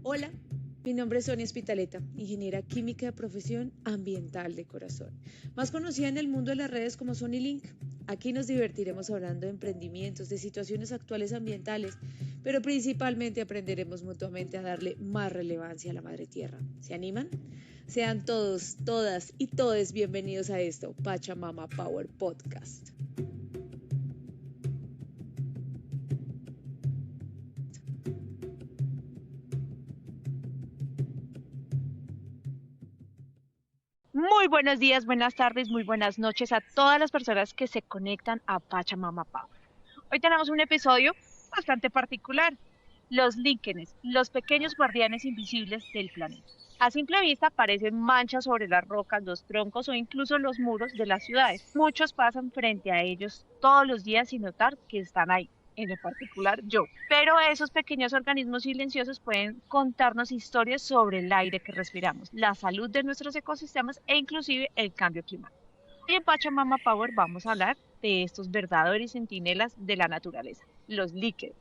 Hola, mi nombre es Sonia Espitaleta, ingeniera química de profesión ambiental de corazón, más conocida en el mundo de las redes como Sony Link. Aquí nos divertiremos hablando de emprendimientos, de situaciones actuales ambientales, pero principalmente aprenderemos mutuamente a darle más relevancia a la madre tierra. ¿Se animan? Sean todos, todas y todes bienvenidos a esto, Pachamama Power Podcast. Muy buenos días, buenas tardes, muy buenas noches a todas las personas que se conectan a Pachamama Power. Hoy tenemos un episodio bastante particular, los líquenes, los pequeños guardianes invisibles del planeta. A simple vista parecen manchas sobre las rocas, los troncos o incluso los muros de las ciudades. Muchos pasan frente a ellos todos los días sin notar que están ahí, en lo particular yo. Pero esos pequeños organismos silenciosos pueden contarnos historias sobre el aire que respiramos, la salud de nuestros ecosistemas e inclusive el cambio climático. Hoy en Pachamama Power vamos a hablar de estos verdaderos centinelas de la naturaleza, los líquenes.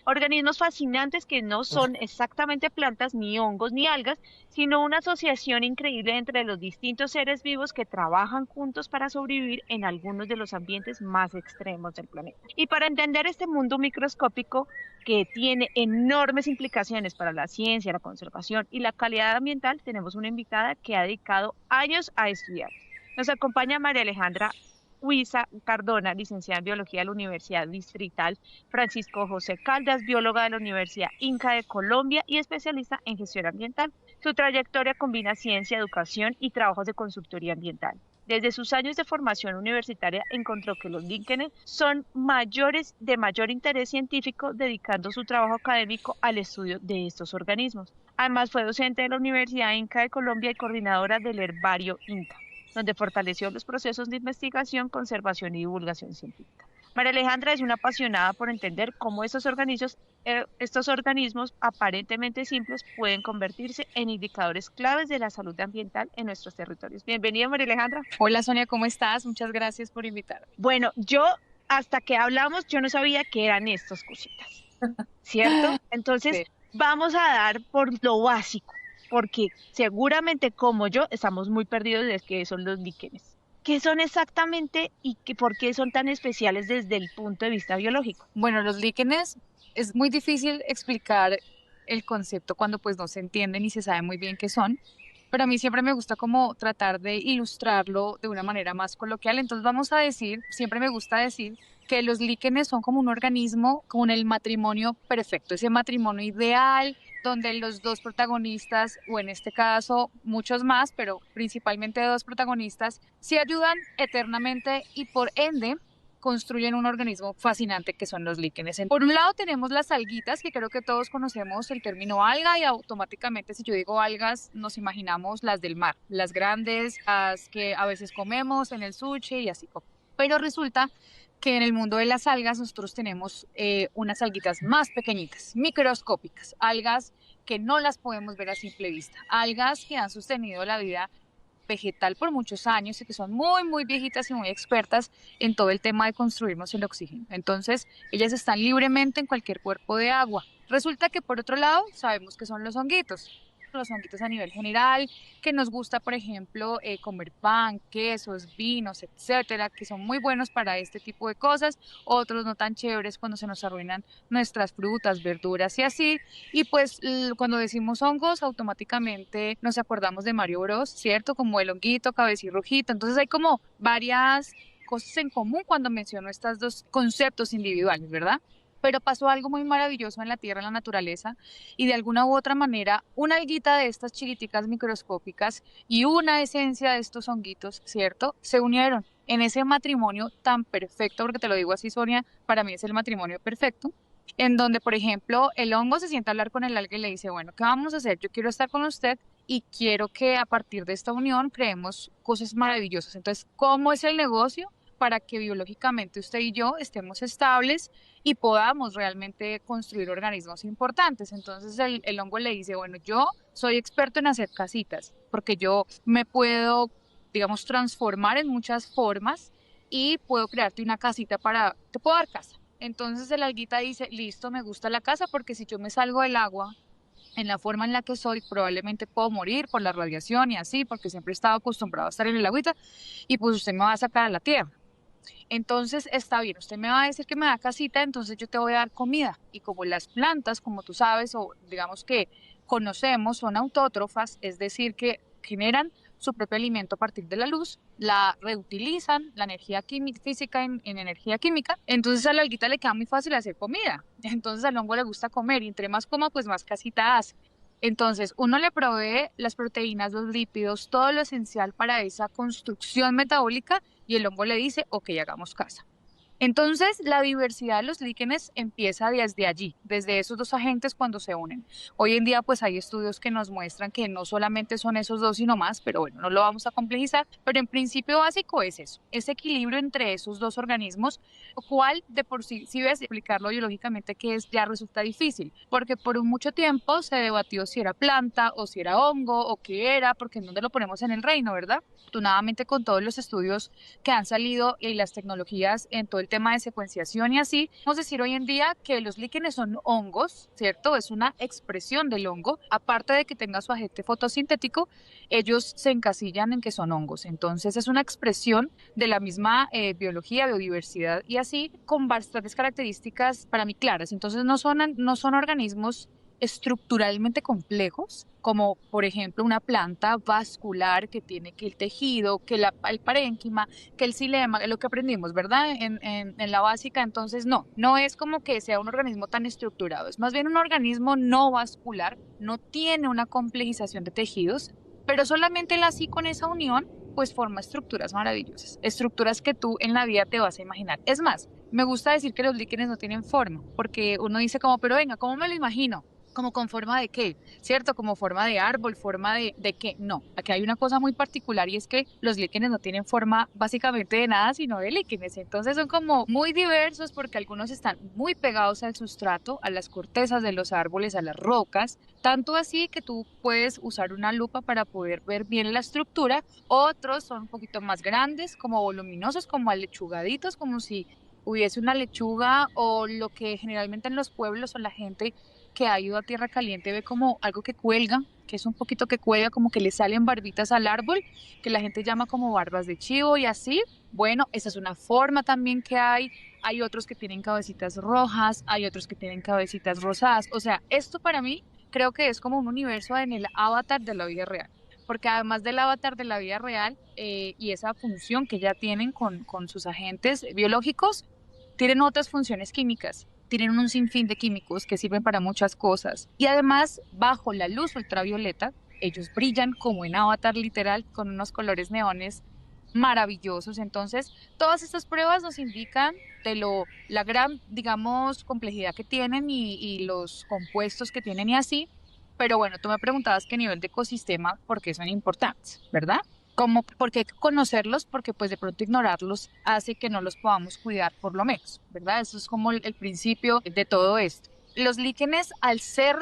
Organismos fascinantes que no son exactamente plantas, ni hongos, ni algas, sino una asociación increíble entre los distintos seres vivos que trabajan juntos para sobrevivir en algunos de los ambientes más extremos del planeta. Y para entender este mundo microscópico que tiene enormes implicaciones para la ciencia, la conservación y la calidad ambiental, tenemos una invitada que ha dedicado años a estudiar. Nos acompaña María Alejandra Huiza Cardona, licenciada en Biología de la Universidad Distrital Francisco José Caldas, bióloga de la Universidad Inca de Colombia y especialista en gestión ambiental. Su trayectoria combina ciencia, educación y trabajos de consultoría ambiental. Desde sus años de formación universitaria encontró que los líquenes son de mayor interés científico, dedicando su trabajo académico al estudio de estos organismos. Además, fue docente de la Universidad Inca de Colombia y coordinadora del Herbario Inca, donde fortaleció los procesos de investigación, conservación y divulgación científica. María Alejandra es una apasionada por entender cómo estos organismos aparentemente simples pueden convertirse en indicadores claves de la salud ambiental en nuestros territorios. Bienvenida, María Alejandra. Hola Sonia, ¿cómo estás? Muchas gracias por invitarme. Bueno, hasta que hablamos, yo no sabía qué eran estas cositas, ¿cierto? Entonces, Sí. vamos a dar por lo básico, porque seguramente como yo estamos muy perdidos de qué son los líquenes. ¿Qué son exactamente y por qué son tan especiales desde el punto de vista biológico? Bueno, los líquenes es muy difícil explicar el concepto cuando pues no se entiende ni se sabe muy bien qué son, pero a mí siempre me gusta como tratar de ilustrarlo de una manera más coloquial. Entonces vamos a decir, siempre me gusta decir que los líquenes son como un organismo con el matrimonio perfecto, ese matrimonio ideal donde los dos protagonistas, o en este caso muchos más, pero principalmente dos protagonistas, se ayudan eternamente y por ende construyen un organismo fascinante que son los líquenes. Por un lado tenemos las alguitas, que creo que todos conocemos el término alga y automáticamente si yo digo algas nos imaginamos las del mar, las grandes, las que a veces comemos en el sushi y así. Pero resulta que en el mundo de las algas nosotros tenemos unas alguitas más pequeñitas, microscópicas, algas que no las podemos ver a simple vista, algas que han sostenido la vida vegetal por muchos años y que son muy, muy viejitas y muy expertas en todo el tema de construirnos el oxígeno. Entonces, ellas están libremente en cualquier cuerpo de agua. Resulta que por otro lado, sabemos que son los honguitos a nivel general, que nos gusta, por ejemplo, comer pan, quesos, vinos, etcétera, que son muy buenos para este tipo de cosas, otros no tan chéveres cuando se nos arruinan nuestras frutas, verduras y así. Y pues cuando decimos hongos, automáticamente nos acordamos de Mario Bros, ¿cierto? Como el honguito, cabecirrojito. Entonces hay como varias cosas en común cuando menciono estos dos conceptos individuales, ¿verdad? Pero pasó algo muy maravilloso en la tierra, en la naturaleza, y de alguna u otra manera, una alguita de estas chiquiticas microscópicas y una esencia de estos honguitos, ¿cierto? Se unieron en ese matrimonio tan perfecto, porque te lo digo así, Sonia, para mí es el matrimonio perfecto, en donde, por ejemplo, el hongo se sienta a hablar con el alga y le dice, bueno, ¿qué vamos a hacer? Yo quiero estar con usted y quiero que a partir de esta unión creemos cosas maravillosas. Entonces, ¿cómo es el negocio? Para que biológicamente usted y yo estemos estables y podamos realmente construir organismos importantes. Entonces el hongo le dice, bueno, yo soy experto en hacer casitas, porque yo me puedo, digamos, transformar en muchas formas y puedo crearte una casita te puedo dar casa. Entonces el alguita dice, listo, me gusta la casa porque si yo me salgo del agua en la forma en la que soy, probablemente puedo morir por la radiación y así, porque siempre he estado acostumbrado a estar en el agüita, y pues usted me va a sacar a la tierra. Entonces está bien, usted me va a decir que me da casita, entonces yo te voy a dar comida. Y como las plantas, como tú sabes, o digamos que conocemos, son autótrofas, es decir, que generan su propio alimento a partir de la luz, la reutilizan, la energía química, física en energía química, entonces a la alguita le queda muy fácil hacer comida. Entonces al hongo le gusta comer y entre más coma, pues más casita hace. Entonces, uno le provee las proteínas, los lípidos, todo lo esencial para esa construcción metabólica y el hongo le dice, ok, hagamos casa. Entonces, la diversidad de los líquenes empieza desde allí, desde esos dos agentes cuando se unen. Hoy en día, pues hay estudios que nos muestran que no solamente son esos dos, sino más, pero bueno, no lo vamos a complejizar, pero en principio básico es eso, ese equilibrio entre esos dos organismos, lo cual de por sí, si ves explicarlo biológicamente, que es ya resulta difícil, porque por mucho tiempo se debatió si era planta o si era hongo o qué era, porque en dónde lo ponemos en el reino, ¿verdad? Afortunadamente con todos los estudios que han salido y las tecnologías en todo el tema de secuenciación y así, podemos decir hoy en día que los líquenes son hongos, ¿cierto? Es una expresión del hongo, aparte de que tenga su agente fotosintético, ellos se encasillan en que son hongos, entonces es una expresión de la misma biología, biodiversidad y así, con bastantes características para mí claras, entonces no son organismos estructuralmente complejos, como por ejemplo una planta vascular que tiene que el tejido, que el parénquima, que el xilema, lo que aprendimos, ¿verdad? En la básica, entonces no es como que sea un organismo tan estructurado, es más bien un organismo no vascular, no tiene una complejización de tejidos, pero solamente él así con esa unión, pues forma estructuras maravillosas, estructuras que tú en la vida te vas a imaginar. Es más, me gusta decir que los líquenes no tienen forma, porque uno dice como, pero venga, ¿cómo me lo imagino? ¿Como con forma de qué? ¿Cierto? Como forma de árbol, forma de qué. No, aquí hay una cosa muy particular y es que los líquenes no tienen forma básicamente de nada, sino de líquenes. Entonces son como muy diversos porque algunos están muy pegados al sustrato, a las cortezas de los árboles, a las rocas, tanto así que tú puedes usar una lupa para poder ver bien la estructura. Otros son un poquito más grandes, como voluminosos, como alechugaditos, como si hubiese una lechuga o lo que generalmente en los pueblos o la gente que ha ido a tierra caliente ve como algo que cuelga, que es un poquito que cuelga, como que le salen barbitas al árbol, que la gente llama como barbas de chivo y así. Bueno, esa es una forma también que hay. Hay otros que tienen cabecitas rojas, hay otros que tienen cabecitas rosadas. O sea, esto para mí creo que es como un universo en el avatar de la vida real. Porque además del avatar de la vida real y esa función que ya tienen con sus agentes biológicos, tienen otras funciones químicas, tienen un sinfín de químicos que sirven para muchas cosas y además bajo la luz ultravioleta ellos brillan como en Avatar literal con unos colores neones maravillosos. Entonces todas estas pruebas nos indican de la gran, digamos, complejidad que tienen y los compuestos que tienen y así, pero bueno, tú me preguntabas qué nivel de ecosistema, por qué son importantes, ¿verdad? Como porque hay que conocerlos, porque pues de pronto ignorarlos hace que no los podamos cuidar por lo menos, ¿verdad? Eso es como el principio de todo esto. Los líquenes, al ser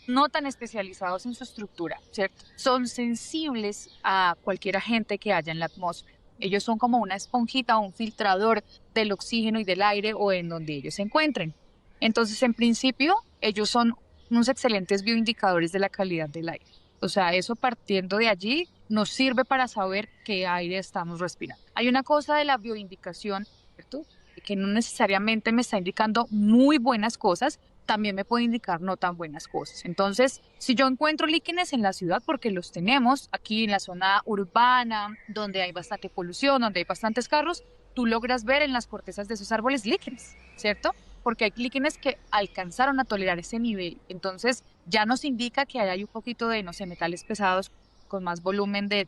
no tan especializados en su estructura, ¿cierto? Son sensibles a cualquier agente que haya en la atmósfera. Ellos son como una esponjita o un filtrador del oxígeno y del aire o en donde ellos se encuentren. Entonces, en principio, ellos son unos excelentes bioindicadores de la calidad del aire. O sea, eso partiendo de allí nos sirve para saber qué aire estamos respirando. Hay una cosa de la bioindicación, ¿cierto? Que no necesariamente me está indicando muy buenas cosas, también me puede indicar no tan buenas cosas. Entonces, si yo encuentro líquenes en la ciudad, porque los tenemos aquí en la zona urbana, donde hay bastante polución, donde hay bastantes carros, tú logras ver en las cortezas de esos árboles líquenes, ¿cierto? Porque hay líquenes que alcanzaron a tolerar ese nivel. Entonces, ya nos indica que hay un poquito de, no sé, metales pesados con más volumen de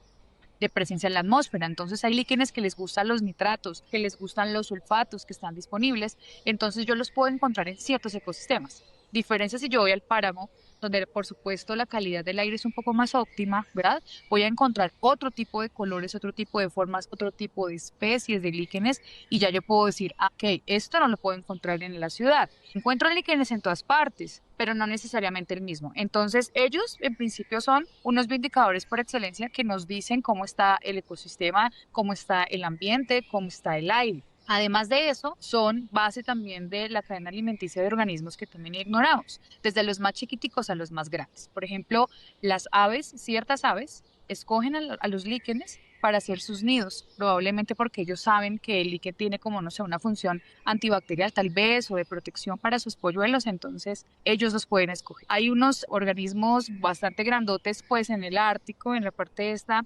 presencia en la atmósfera. Entonces hay líquenes que les gustan los nitratos, que les gustan los sulfatos que están disponibles. Entonces yo los puedo encontrar en ciertos ecosistemas. Diferencia si yo voy al páramo, donde por supuesto la calidad del aire es un poco más óptima, ¿verdad? Voy a encontrar otro tipo de colores, otro tipo de formas, otro tipo de especies de líquenes y ya yo puedo decir, ok, esto no lo puedo encontrar en la ciudad. Encuentro líquenes en todas partes, pero no necesariamente el mismo. Entonces ellos en principio son unos indicadores por excelencia que nos dicen cómo está el ecosistema, cómo está el ambiente, cómo está el aire. Además de eso, son base también de la cadena alimenticia de organismos que también ignoramos, desde los más chiquiticos a los más grandes. Por ejemplo, las aves, ciertas aves, escogen a los líquenes para hacer sus nidos, probablemente porque ellos saben que el líquen tiene como, no sé, una función antibacterial tal vez o de protección para sus polluelos, entonces ellos los pueden escoger. Hay unos organismos bastante grandotes pues en el Ártico, en la parte esta,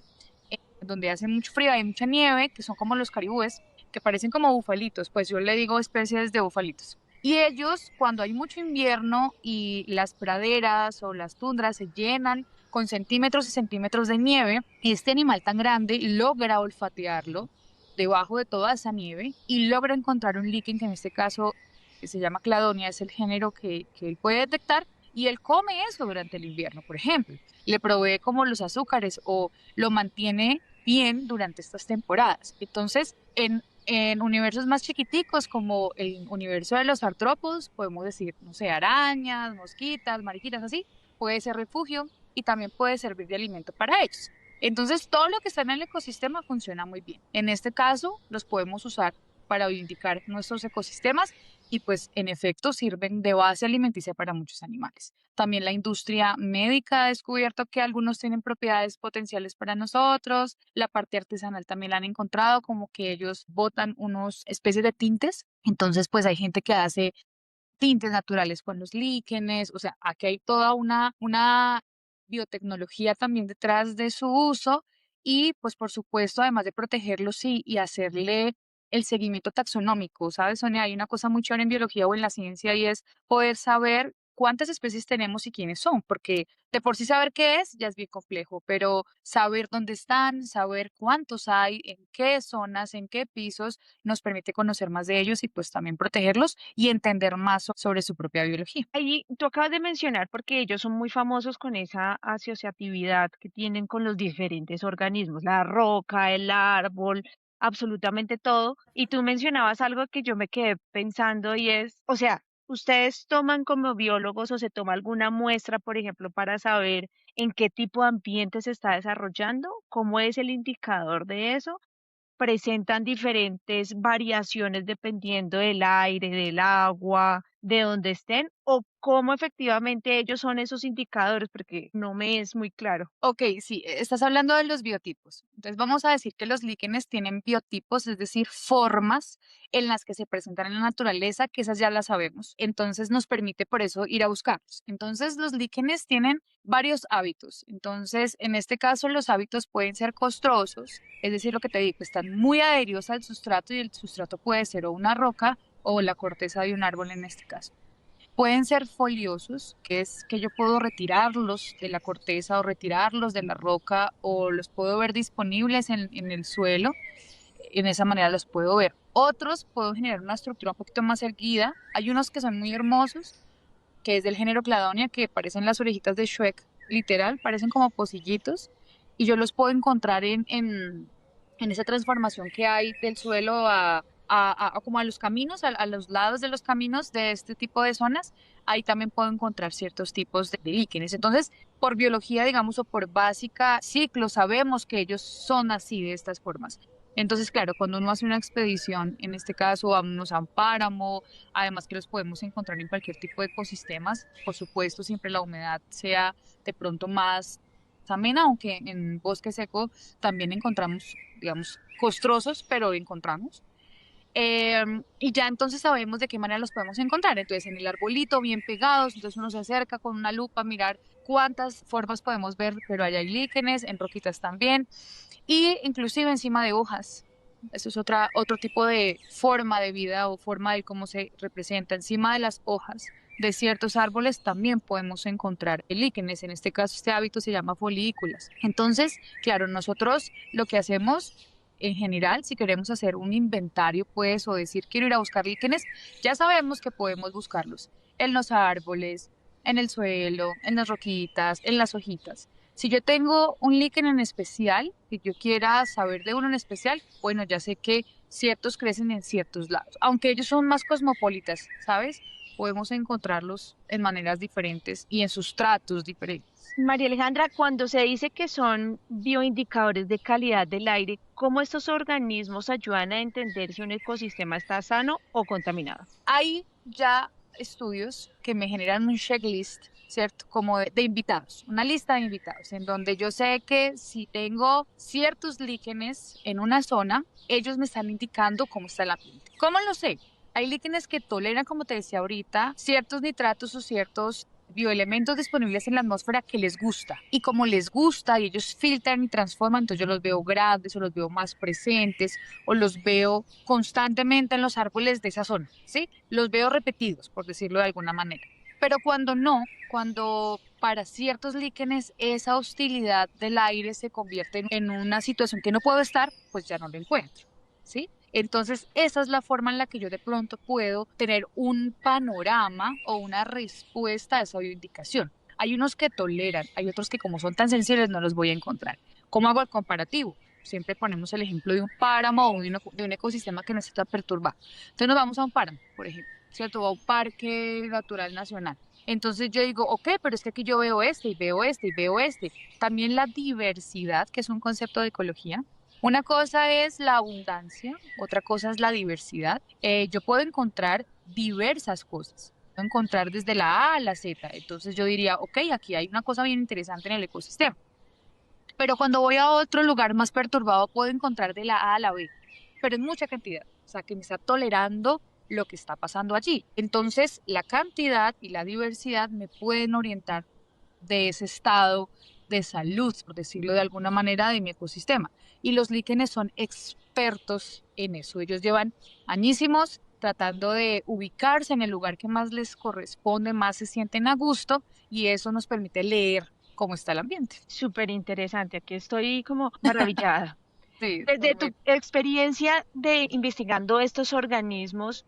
donde hace mucho frío, hay mucha nieve, que son como los caribúes, que parecen como bufalitos, pues yo le digo especies de bufalitos. Y ellos, cuando hay mucho invierno y las praderas o las tundras se llenan con centímetros y centímetros de nieve, este animal tan grande logra olfatearlo debajo de toda esa nieve y logra encontrar un líquen que en este caso se llama cladonia, es el género que él puede detectar y él come eso durante el invierno, por ejemplo. Le provee como los azúcares o lo mantiene bien durante estas temporadas. Entonces, en universos más chiquiticos, como el universo de los artrópodos, podemos decir, no sé, arañas, mosquitas, mariquitas, así, puede ser refugio y también puede servir de alimento para ellos. Entonces, todo lo que está en el ecosistema funciona muy bien. En este caso, los podemos usar para indicar nuestros ecosistemas y pues en efecto sirven de base alimenticia para muchos animales. También la industria médica ha descubierto que algunos tienen propiedades potenciales para nosotros. La parte artesanal también la han encontrado, como que ellos botan unos especies de tintes. Entonces, pues hay gente que hace tintes naturales con los líquenes. O sea, aquí hay toda una biotecnología también detrás de su uso. Y pues por supuesto, además de protegerlos y hacerle el seguimiento taxonómico, ¿sabes, Sonia? Hay una cosa muy chévere en biología o en la ciencia y es poder saber cuántas especies tenemos y quiénes son, porque de por sí saber qué es ya es bien complejo, pero saber dónde están, saber cuántos hay, en qué zonas, en qué pisos, nos permite conocer más de ellos y pues también protegerlos y entender más sobre su propia biología. Ahí tú acabas de mencionar porque ellos son muy famosos con esa asociatividad que tienen con los diferentes organismos, la roca, el árbol, absolutamente todo. Y tú mencionabas algo que yo me quedé pensando y es, o sea, ustedes toman como biólogos o se toma alguna muestra, por ejemplo, para saber en qué tipo de ambiente se está desarrollando, cómo es el indicador de eso, presentan diferentes variaciones dependiendo del aire, del agua, de donde estén, o cómo efectivamente ellos son esos indicadores, porque no me es muy claro. Ok, sí, estás hablando de los biotipos. Entonces vamos a decir que los líquenes tienen biotipos, es decir, formas en las que se presentan en la naturaleza, que esas ya las sabemos. Entonces nos permite por eso ir a buscarlos. Entonces los líquenes tienen varios hábitos. Entonces, en este caso, los hábitos pueden ser costrosos, es decir, lo que te digo, están muy adheridos al sustrato y el sustrato puede ser o una roca o la corteza de un árbol en este caso. Pueden ser foliosos, que es que yo puedo retirarlos de la corteza o retirarlos de la roca o los puedo ver disponibles en el suelo. En esa manera los puedo ver. Otros puedo generar una estructura un poquito más erguida. Hay unos que son muy hermosos, que es del género Cladonia, que parecen las orejitas de Shrek, literal, parecen como pocillitos. Y yo los puedo encontrar en esa transformación que hay del suelo como a los caminos, a los lados de los caminos de este tipo de zonas, ahí también puedo encontrar ciertos tipos de líquenes. Entonces, por biología, digamos, o por básica ciclo, sabemos que ellos son así de estas formas. Entonces, claro, cuando uno hace una expedición, en este caso vamos a un páramo, además que los podemos encontrar en cualquier tipo de ecosistemas, por supuesto, siempre la humedad sea de pronto más amena, aunque en bosque seco también encontramos, digamos, costrosos, pero encontramos. Y ya entonces sabemos de qué manera los podemos encontrar. Entonces en el arbolito bien pegados, entonces uno se acerca con una lupa a mirar cuántas formas podemos ver, pero allá hay líquenes, en roquitas también, y inclusive encima de hojas. Eso es otro tipo de forma de vida o forma de cómo se representa. Encima de las hojas de ciertos árboles también podemos encontrar líquenes. En este caso, este hábito se llama folículas. Entonces, claro, nosotros lo que hacemos en general, si queremos hacer un inventario, pues, o decir quiero ir a buscar líquenes, ya sabemos que podemos buscarlos en los árboles, en el suelo, en las roquitas, en las hojitas. Si yo tengo un líquen en especial, que yo quiera saber de uno en especial, bueno, ya sé que ciertos crecen en ciertos lados, aunque ellos son más cosmopolitas, ¿sabes? podemos encontrarlos en maneras diferentes y en sustratos diferentes. María Alejandra, cuando se dice que son bioindicadores de calidad del aire, ¿cómo estos organismos ayudan a entender si un ecosistema está sano o contaminado? Hay ya estudios que me generan un checklist, ¿cierto? Como de invitados, una lista de invitados, en donde yo sé que si tengo ciertos líquenes en una zona, ellos me están indicando cómo está el ambiente. ¿Cómo lo sé? Hay líquenes que toleran, como te decía ahorita, ciertos nitratos o ciertos bioelementos disponibles en la atmósfera que les gusta. Y como les gusta y ellos filtran y transforman, entonces yo los veo grandes o los veo más presentes o los veo constantemente en los árboles de esa zona, ¿sí? Los veo repetidos, por decirlo de alguna manera. Pero cuando no, cuando para ciertos líquenes esa hostilidad del aire se convierte en una situación que no puedo estar, pues ya no lo encuentro, ¿sí? Entonces, esa es la forma en la que yo de pronto puedo tener un panorama o una respuesta a esa bioindicación. Hay unos que toleran, hay otros que como son tan sensibles no los voy a encontrar. ¿Cómo hago el comparativo? Siempre ponemos el ejemplo de un páramo o de un ecosistema que no está perturbado. Entonces nos vamos a un páramo, por ejemplo, ¿cierto? O a un parque natural nacional. Entonces yo digo, ok, pero es que aquí yo veo este y veo este y veo este. También la diversidad, que es un concepto de ecología. Una cosa es la abundancia, otra cosa es la diversidad. Yo puedo encontrar diversas cosas, puedo encontrar desde la A a la Z. Entonces yo diría, ok, aquí hay una cosa bien interesante en el ecosistema. Pero cuando voy a otro lugar más perturbado, puedo encontrar de la A a la B, pero en mucha cantidad, o sea, que me está tolerando lo que está pasando allí. Entonces, la cantidad y la diversidad me pueden orientar de ese estado de salud, por decirlo de alguna manera, de mi ecosistema. Y los líquenes son expertos en eso. Ellos llevan añísimos tratando de ubicarse en el lugar que más les corresponde, más se sienten a gusto, y eso nos permite leer cómo está el ambiente. Súper interesante, aquí estoy como maravillada. Sí, Desde tu experiencia de investigando estos organismos,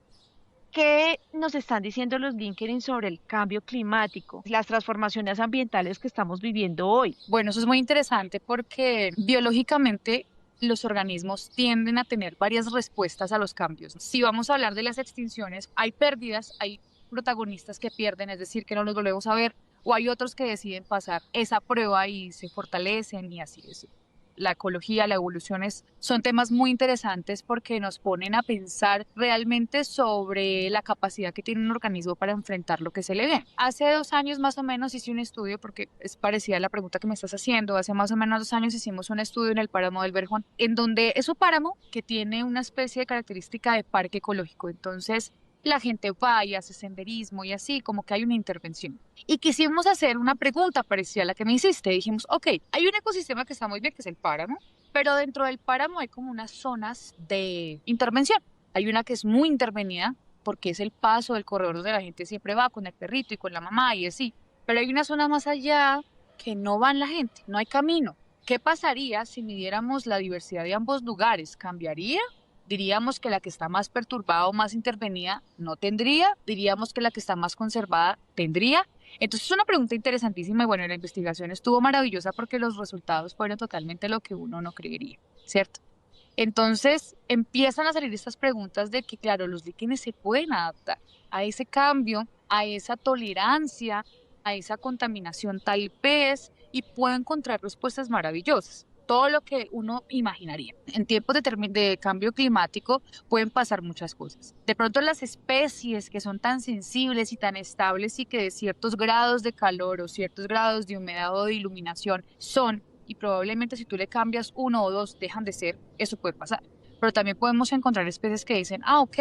¿qué nos están diciendo los LinkedIn sobre el cambio climático, las transformaciones ambientales que estamos viviendo hoy? bueno, eso es muy interesante porque biológicamente los organismos tienden a tener varias respuestas a los cambios. Si vamos a hablar de las extinciones, hay pérdidas, hay protagonistas que pierden, es decir, que no los volvemos a ver, o hay otros que deciden pasar esa prueba y se fortalecen y así es. La ecología, la evolución son temas muy interesantes porque nos ponen a pensar realmente sobre la capacidad que tiene un organismo para enfrentar lo que se le ve. Hace 2 años más o menos hice un estudio, porque es parecida a la pregunta que me estás haciendo, hace más o menos 2 años hicimos un estudio en el páramo del Berjón, en donde es un páramo que tiene una especie de característica de parque ecológico. Entonces, la gente va y hace senderismo y así, como que hay una intervención. Y quisimos hacer una pregunta parecida a la que me hiciste. Dijimos, ok, hay un ecosistema que está muy bien, que es el páramo, pero dentro del páramo hay como unas zonas de intervención. Hay una que es muy intervenida porque es el paso del corredor donde la gente siempre va con el perrito y con la mamá y así. Pero hay una zona más allá que no va la gente, no hay camino. ¿Qué pasaría si midiéramos la diversidad de ambos lugares? ¿Cambiaría? Diríamos que la que está más perturbada o más intervenida no tendría, diríamos que la que está más conservada tendría. Entonces es una pregunta interesantísima y bueno, la investigación estuvo maravillosa porque los resultados fueron totalmente lo que uno no creería, ¿cierto? Entonces empiezan a salir estas preguntas de que, claro, los líquenes se pueden adaptar a ese cambio, a esa tolerancia, a esa contaminación tal vez y pueden encontrar respuestas maravillosas. Todo lo que uno imaginaría. En tiempos de cambio climático pueden pasar muchas cosas. De pronto las especies que son tan sensibles y tan estables y que de ciertos grados de calor o ciertos grados de humedad o de iluminación son, y probablemente si tú le cambias uno o dos dejan de ser, eso puede pasar. Pero también podemos encontrar especies que dicen, ok,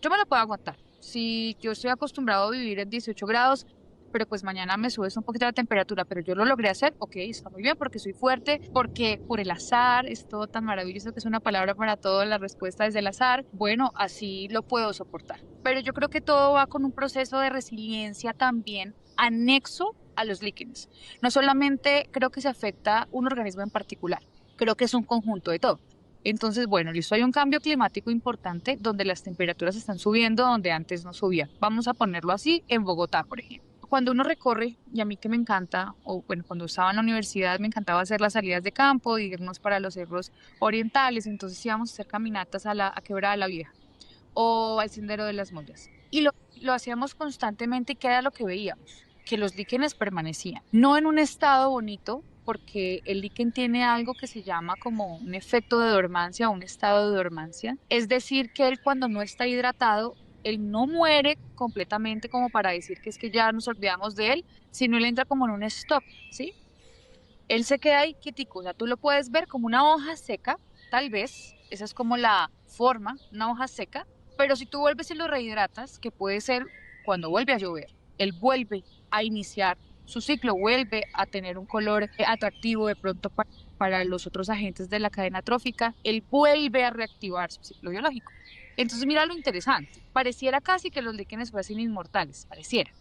yo me lo puedo aguantar. Si yo estoy acostumbrado a vivir en 18 grados, pero pues mañana me subes un poquito la temperatura, pero yo lo logré hacer, ok, está muy bien porque soy fuerte, porque por el azar, es todo tan maravilloso que es una palabra para todo, la respuesta es del azar, bueno, así lo puedo soportar. Pero yo creo que todo va con un proceso de resiliencia también anexo a los líquenes. No solamente creo que se afecta un organismo en particular, creo que es un conjunto de todo. Entonces, bueno, listo, hay un cambio climático importante donde las temperaturas están subiendo donde antes no subían. Vamos a ponerlo así en Bogotá, por ejemplo. Cuando uno recorre, y a mí que me encanta, o bueno, cuando estaba en la universidad me encantaba hacer las salidas de campo, irnos para los cerros orientales, entonces íbamos a hacer caminatas a Quebrada la Vieja o al Sendero de las Mollas. Y lo que lo hacíamos constantemente, ¿qué era lo que veíamos? Que los líquenes permanecían, no en un estado bonito, porque el líquen tiene algo que se llama como un efecto de dormancia o un estado de dormancia. Es decir, que él cuando no está hidratado, él no muere completamente como para decir que es que ya nos olvidamos de él, sino él entra como en un stop, ¿sí? Él se queda ahí quietico, o sea, tú lo puedes ver como una hoja seca, tal vez, esa es como la forma, una hoja seca, pero si tú vuelves y lo rehidratas, que puede ser cuando vuelve a llover, él vuelve a iniciar su ciclo, vuelve a tener un color atractivo de pronto para los otros agentes de la cadena trófica, él vuelve a reactivar su ciclo biológico. Entonces, mira lo interesante, pareciera casi que los líquenes fuesen inmortales, pareciera,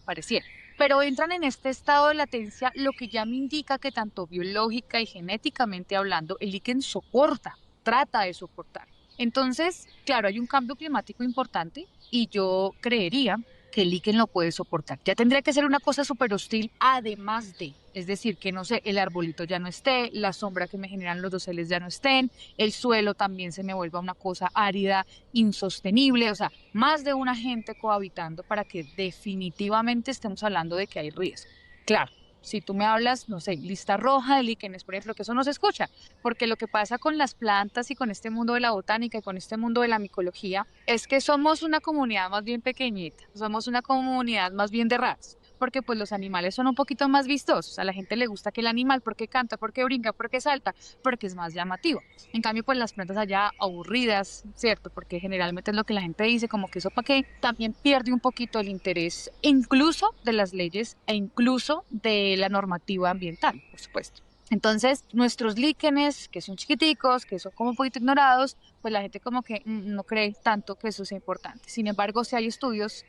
pero entran en este estado de latencia, lo que ya me indica que tanto biológica y genéticamente hablando, el líquen soporta, trata de soportar. Entonces, claro, hay un cambio climático importante y yo creería que el líquen lo puede soportar. Ya tendría que ser una cosa súper hostil, además de, es decir, que no sé, el arbolito ya no esté, la sombra que me generan los doseles ya no estén, el suelo también se me vuelva una cosa árida, insostenible, o sea, más de una gente cohabitando para que definitivamente estemos hablando de que hay riesgo. Claro, si tú me hablas, no sé, lista roja de líquenes, por ejemplo, que eso no se escucha, porque lo que pasa con las plantas y con este mundo de la botánica y con este mundo de la micología es que somos una comunidad más bien pequeñita, somos una comunidad más bien de raras, porque pues los animales son un poquito más vistosos, a la gente le gusta que el animal, porque canta, porque brinca, porque salta, porque es más llamativo. En cambio, pues las plantas allá aburridas, ¿cierto? Porque generalmente es lo que la gente dice, como que eso para qué, también pierde un poquito el interés, incluso de las leyes e incluso de la normativa ambiental, por supuesto. Entonces, nuestros líquenes, que son chiquiticos, que son como un poquito ignorados, pues la gente como que no cree tanto que eso sea importante. Sin embargo, si hay estudios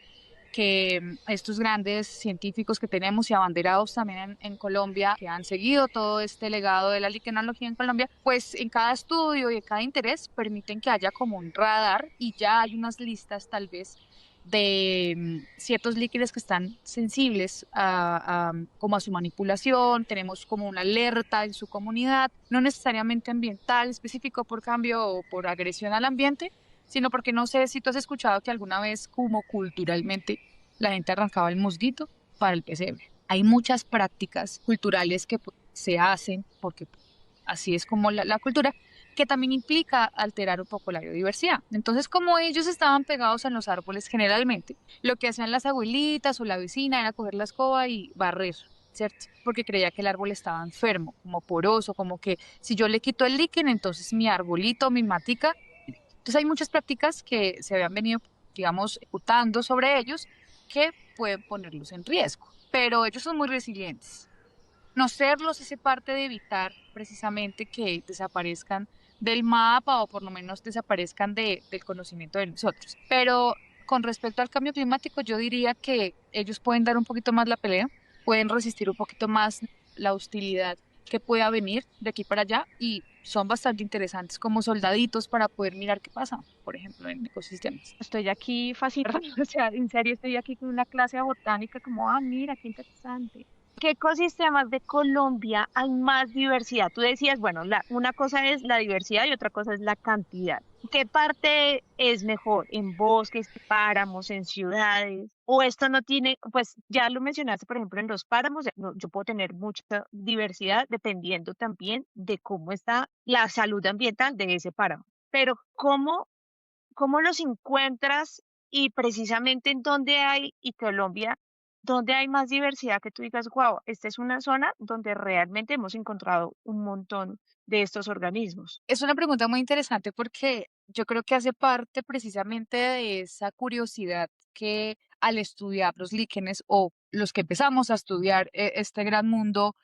que estos grandes científicos que tenemos y abanderados también en Colombia, que han seguido todo este legado de la liquenología en Colombia, pues en cada estudio y en cada interés permiten que haya como un radar y ya hay unas listas tal vez de ciertos líquidos que están sensibles como a su manipulación, tenemos como una alerta en su comunidad, no necesariamente ambiental específico por cambio o por agresión al ambiente, sino porque no sé si tú has escuchado que alguna vez, como culturalmente, la gente arrancaba el musguito para el pesebre. Hay muchas prácticas culturales que pues, se hacen, porque así es como la cultura, que también implica alterar un poco la biodiversidad. Entonces, como ellos estaban pegados en los árboles generalmente, lo que hacían las abuelitas o la vecina era coger la escoba y barrer, ¿cierto? Porque creía que el árbol estaba enfermo, como poroso, como que si yo le quito el líquen, entonces mi arbolito, mi matica. Entonces hay muchas prácticas que se habían venido, digamos, ejecutando sobre ellos que pueden ponerlos en riesgo, pero ellos son muy resilientes. No serlos hace parte de evitar precisamente que desaparezcan del mapa o por lo menos desaparezcan del conocimiento de nosotros. Pero con respecto al cambio climático, yo diría que ellos pueden dar un poquito más la pelea, pueden resistir un poquito más la hostilidad que pueda venir de aquí para allá y son bastante interesantes como soldaditos para poder mirar qué pasa, por ejemplo, en ecosistemas. Estoy aquí fascinada, o sea, en serio estoy aquí con una clase de botánica como, mira, qué interesante. ¿Qué ecosistemas de Colombia hay más diversidad? Tú decías, bueno, una cosa es la diversidad y otra cosa es la cantidad. ¿Qué parte es mejor? ¿En bosques, páramos, en ciudades? ¿O esto no tiene, pues ya lo mencionaste, por ejemplo, en los páramos, yo puedo tener mucha diversidad dependiendo también de cómo está la salud ambiental de ese páramo. Pero ¿cómo los encuentras y precisamente en dónde hay, y Colombia, dónde hay más diversidad que tú digas, wow, esta es una zona donde realmente hemos encontrado un montón de estos organismos? Es una pregunta muy interesante porque yo creo que hace parte precisamente de esa curiosidad que al estudiar los líquenes o los que empezamos a estudiar este gran mundo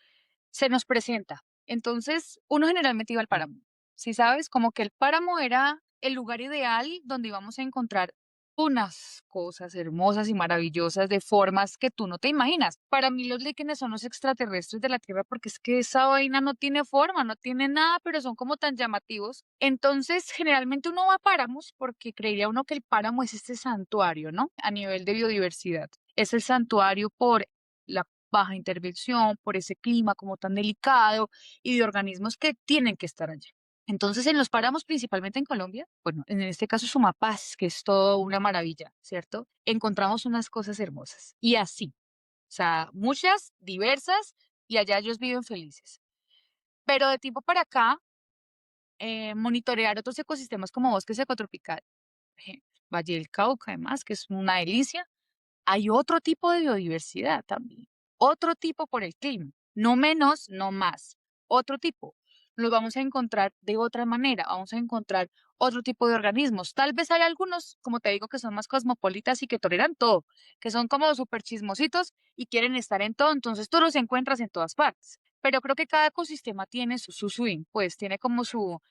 se nos presenta. Entonces, uno generalmente iba al páramo, ¿sí sabes? Como que el páramo era el lugar ideal donde íbamos a encontrar unas cosas hermosas y maravillosas de formas que tú no te imaginas. Para mí los líquenes son los extraterrestres de la Tierra porque es que esa vaina no tiene forma, no tiene nada, pero son como tan llamativos. Entonces, generalmente uno va a páramos porque creería uno que el páramo es este santuario, ¿no? A nivel de biodiversidad. Es el santuario por la baja intervención, por ese clima como tan delicado y de organismos que tienen que estar allí. Entonces, en los páramos, principalmente en Colombia, bueno, en este caso Sumapaz, que es todo una maravilla, ¿cierto? Encontramos unas cosas hermosas. Y así, o sea, muchas, diversas, y allá ellos viven felices. Pero de tiempo para acá, monitorear otros ecosistemas como bosques ecotropical, ejemplo, Valle del Cauca, además, que es una delicia. Hay otro tipo de biodiversidad también, otro tipo por el clima, no menos, no más, otro tipo. Los vamos a encontrar de otra manera, vamos a encontrar otro tipo de organismos. Tal vez hay algunos, como te digo, que son más cosmopolitas y que toleran todo, que son como súper chismositos y quieren estar en todo, entonces tú los encuentras en todas partes. Pero creo que cada ecosistema tiene su swing, pues tiene como su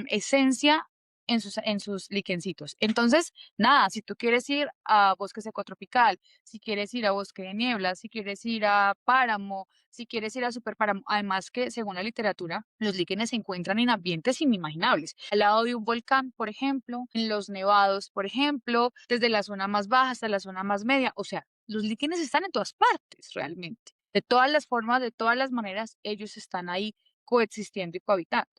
esencia en sus liquencitos. Entonces, nada, si tú quieres ir a bosque secotropical, si quieres ir a bosque de niebla, si quieres ir a páramo, si quieres ir a superpáramo, además que según la literatura, los líquenes se encuentran en ambientes inimaginables, al lado de un volcán, por ejemplo, en los nevados, por ejemplo, desde la zona más baja hasta la zona más media, o sea, los líquenes están en todas partes realmente. De todas las formas, de todas las maneras, ellos están ahí coexistiendo y cohabitando.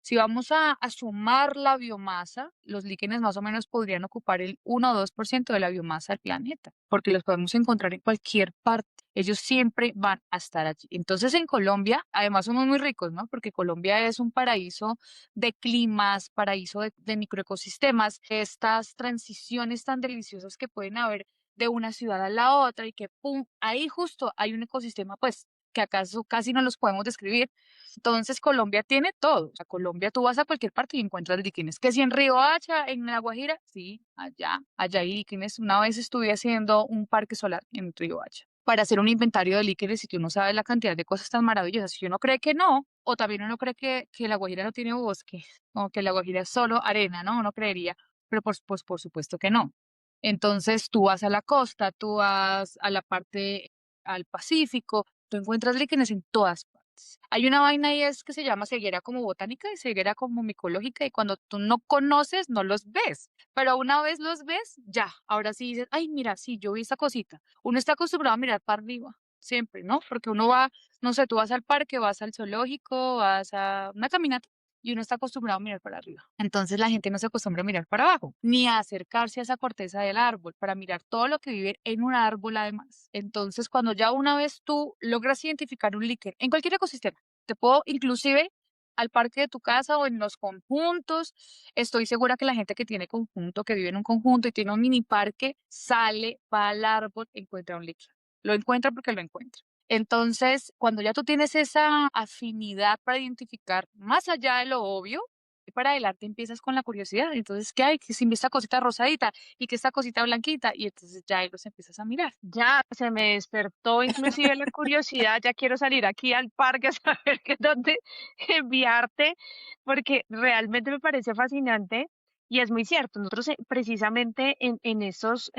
Si vamos a sumar la biomasa, los líquenes más o menos podrían ocupar el 1 o 2% de la biomasa del planeta, porque los podemos encontrar en cualquier parte. Ellos siempre van a estar allí. Entonces, en Colombia, además somos muy ricos, ¿no? Porque Colombia es un paraíso de climas, paraíso de microecosistemas, estas transiciones tan deliciosas que pueden haber de una ciudad a la otra y que, pum, ahí justo hay un ecosistema, pues, que acaso casi no los podemos describir. Entonces Colombia tiene todo. O sea, Colombia tú vas a cualquier parte y encuentras líquenes. Que si en Riohacha, en La Guajira, sí, allá hay líquenes. Una vez estuve haciendo un parque solar en Riohacha para hacer un inventario de líquenes y tú no sabes la cantidad de cosas tan maravillosas. Si uno cree que no, o también uno cree que La Guajira no tiene bosque, o que La Guajira es solo arena, ¿no? Uno creería, pero por supuesto que no. Entonces tú vas a la costa, tú vas a la parte al Pacífico, tú encuentras líquenes en todas partes. Hay una vaina ahí es que se llama ceguera como botánica y ceguera como micológica y cuando tú no conoces no los ves, pero una vez los ves, ya, ahora sí dices, ay, mira, sí, yo vi esta cosita. Uno está acostumbrado a mirar para arriba, siempre, ¿no? Porque uno va, no sé, tú vas al parque, vas al zoológico, vas a una caminata y uno está acostumbrado a mirar para arriba. Entonces la gente no se acostumbra a mirar para abajo, ni a acercarse a esa corteza del árbol para mirar todo lo que vive en un árbol además. Entonces cuando ya una vez tú logras identificar un líquen en cualquier ecosistema, te puedo inclusive al parque de tu casa o en los conjuntos, estoy segura que la gente que tiene conjunto, que vive en un conjunto y tiene un mini parque, sale, va al árbol, encuentra un líquen. Lo encuentra porque lo encuentra. Entonces, cuando ya tú tienes esa afinidad para identificar más allá de lo obvio, y para adelante empiezas con la curiosidad. Entonces, ¿qué hay? Que si esta cosita rosadita y que esta cosita blanquita, y entonces ya ahí los empiezas a mirar. Ya se me despertó inclusive la curiosidad, ya quiero salir aquí al parque a saber que dónde enviarte, porque realmente me parece fascinante y es muy cierto. Nosotros precisamente en estos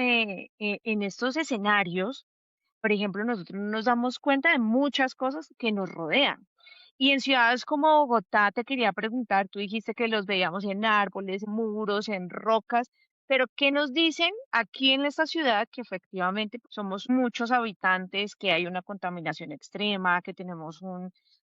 escenarios, por ejemplo, nosotros no nos damos cuenta de muchas cosas que nos rodean. Y en ciudades como Bogotá, te quería preguntar, tú dijiste que los veíamos en árboles, en muros, en rocas, pero ¿qué nos dicen aquí en esta ciudad que efectivamente pues, somos muchos habitantes, que hay una contaminación extrema, que tenemos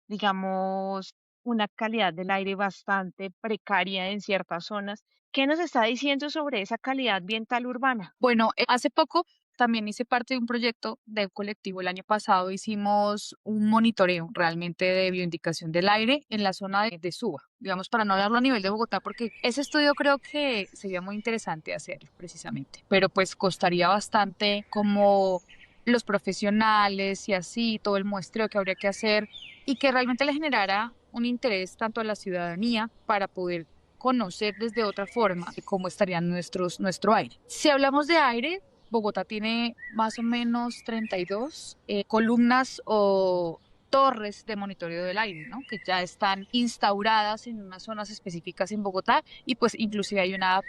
digamos, una calidad del aire bastante precaria en ciertas zonas? ¿Qué nos está diciendo sobre esa calidad ambiental urbana? Bueno, hace poco también hice parte de un proyecto de un colectivo. El año pasado hicimos un monitoreo realmente de bioindicación del aire en la zona de Suba, digamos, para no hablarlo a nivel de Bogotá, porque ese estudio creo que sería muy interesante hacerlo precisamente, pero pues costaría bastante como los profesionales y así, todo el muestreo que habría que hacer y que realmente le generara un interés tanto a la ciudadanía para poder conocer desde otra forma cómo estaría nuestro aire. Si hablamos de aire, Bogotá tiene más o menos 32 columnas o torres de monitoreo del aire, ¿no? Que ya están instauradas en unas zonas específicas en Bogotá y pues inclusive hay una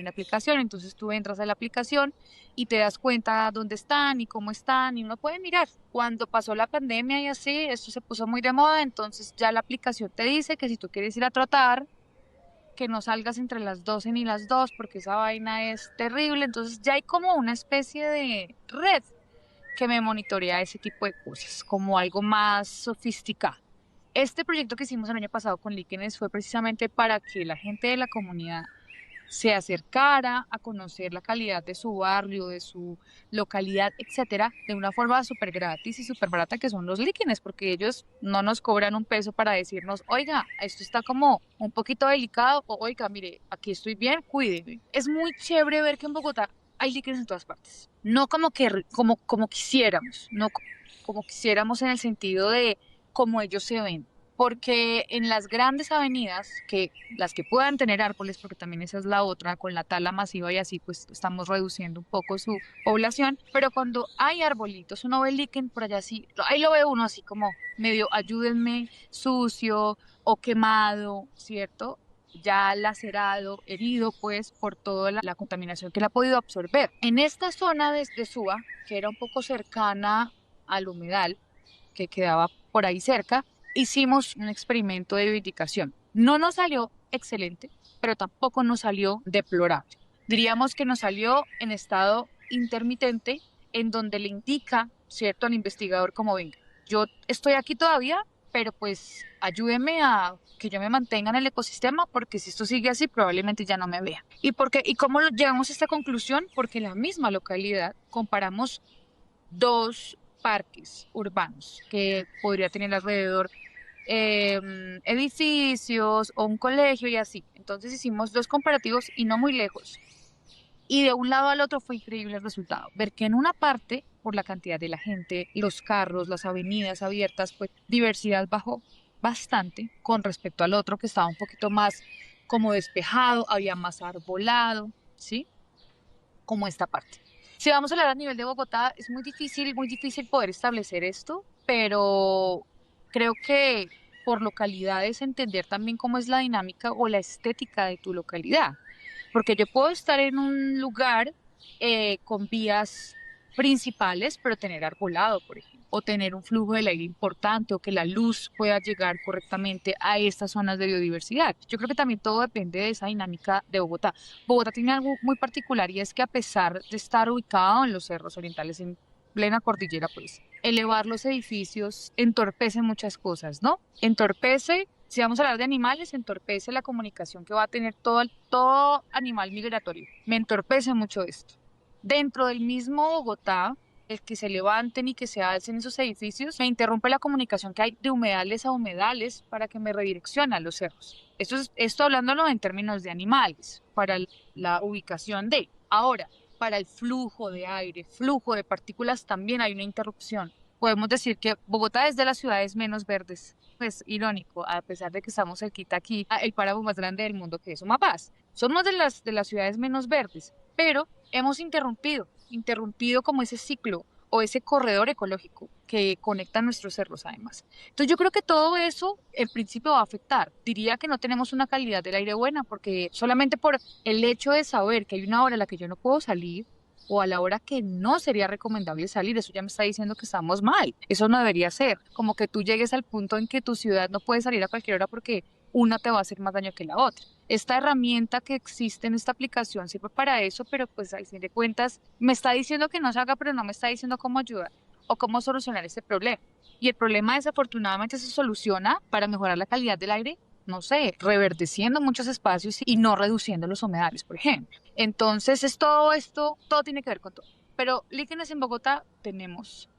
aplicación, entonces tú entras a la aplicación y te das cuenta dónde están y cómo están y uno puede mirar. Cuando pasó la pandemia y así, esto se puso muy de moda, entonces ya la aplicación te dice que si tú quieres ir a trotar, que no salgas entre las 12 ni las 2 porque esa vaina es terrible. Entonces ya hay como una especie de red que me monitorea ese tipo de cosas, como algo más sofisticado. Este proyecto que hicimos el año pasado con Líquenes fue precisamente para que la gente de la comunidad se acercara a conocer la calidad de su barrio, de su localidad, etcétera, de una forma súper gratis y súper barata que son los líquenes, porque ellos no nos cobran un peso para decirnos, oiga, esto está como un poquito delicado, o oiga, mire, aquí estoy bien, cuídeme. Es muy chévere ver que en Bogotá hay líquenes en todas partes, no como quisiéramos, no como quisiéramos en el sentido de cómo ellos se ven. Porque en las grandes avenidas, que las que puedan tener árboles, porque también esa es la otra, con la tala masiva y así, pues estamos reduciendo un poco su población, pero cuando hay arbolitos, uno ve el líquen por allá así, ahí lo ve uno así como medio ayúdenme, sucio o quemado, ¿cierto? Ya lacerado, herido, pues, por toda la contaminación que él ha podido absorber. En esta zona de Suba, que era un poco cercana al humedal, que quedaba por ahí cerca, hicimos un experimento de vivificación. No nos salió excelente, pero tampoco nos salió deplorable. Diríamos que nos salió en estado intermitente, en donde le indica, ¿cierto?, al investigador como venga. Yo estoy aquí todavía, pero pues ayúdeme a que yo me mantenga en el ecosistema, porque si esto sigue así, probablemente ya no me vea. ¿Y cómo llegamos a esta conclusión? Porque en la misma localidad comparamos dos parques urbanos que podría tener alrededor edificios o un colegio y así. Entonces hicimos dos comparativos y no muy lejos. Y de un lado al otro fue increíble el resultado. Ver que en una parte, por la cantidad de la gente, los carros, las avenidas abiertas, pues diversidad bajó bastante con respecto al otro que estaba un poquito más como despejado, había más arbolado, ¿sí? Como esta parte. Si vamos a hablar a nivel de Bogotá, es muy difícil poder establecer esto, pero creo que por localidades entender también cómo es la dinámica o la estética de tu localidad. Porque yo puedo estar en un lugar con vías principales, pero tener arbolado, por ejemplo, o tener un flujo del aire importante, o que la luz pueda llegar correctamente a estas zonas de biodiversidad. Yo creo que también todo depende de esa dinámica de Bogotá. Bogotá tiene algo muy particular y es que a pesar de estar ubicado en los cerros orientales, en plena cordillera, pues elevar los edificios entorpece muchas cosas, ¿no? Entorpece, si vamos a hablar de animales, entorpece la comunicación que va a tener todo animal migratorio. Me entorpece mucho esto. Dentro del mismo Bogotá, el que se levanten y que se alcen esos edificios, me interrumpe la comunicación que hay de humedales a humedales para que me redireccione a los cerros. Esto hablándolo en términos de animales, para la ubicación de. Ahora, para el flujo de aire, flujo de partículas, también hay una interrupción. Podemos decir que Bogotá es de las ciudades menos verdes. Pues irónico, a pesar de que estamos cerquita aquí, el páramo más grande del mundo que es Sumapaz. Somos de las ciudades menos verdes, pero hemos interrumpido como ese ciclo o ese corredor ecológico que conecta nuestros cerros además. Entonces yo creo que todo eso en principio va a afectar. Diría que no tenemos una calidad del aire buena porque solamente por el hecho de saber que hay una hora a la que yo no puedo salir o a la hora que no sería recomendable salir, eso ya me está diciendo que estamos mal. Eso no debería ser. Como que tú llegues al punto en que tu ciudad no puede salir a cualquier hora porque una te va a hacer más daño que la otra. Esta herramienta que existe en esta aplicación sirve para eso, pero pues al fin de cuentas me está diciendo que no se haga, pero no me está diciendo cómo ayudar o cómo solucionar este problema. Y el problema desafortunadamente se soluciona para mejorar la calidad del aire, no sé, reverdeciendo muchos espacios y no reduciendo los humedales, por ejemplo. Entonces es todo esto, todo tiene que ver con todo. Pero líquenes en Bogotá tenemos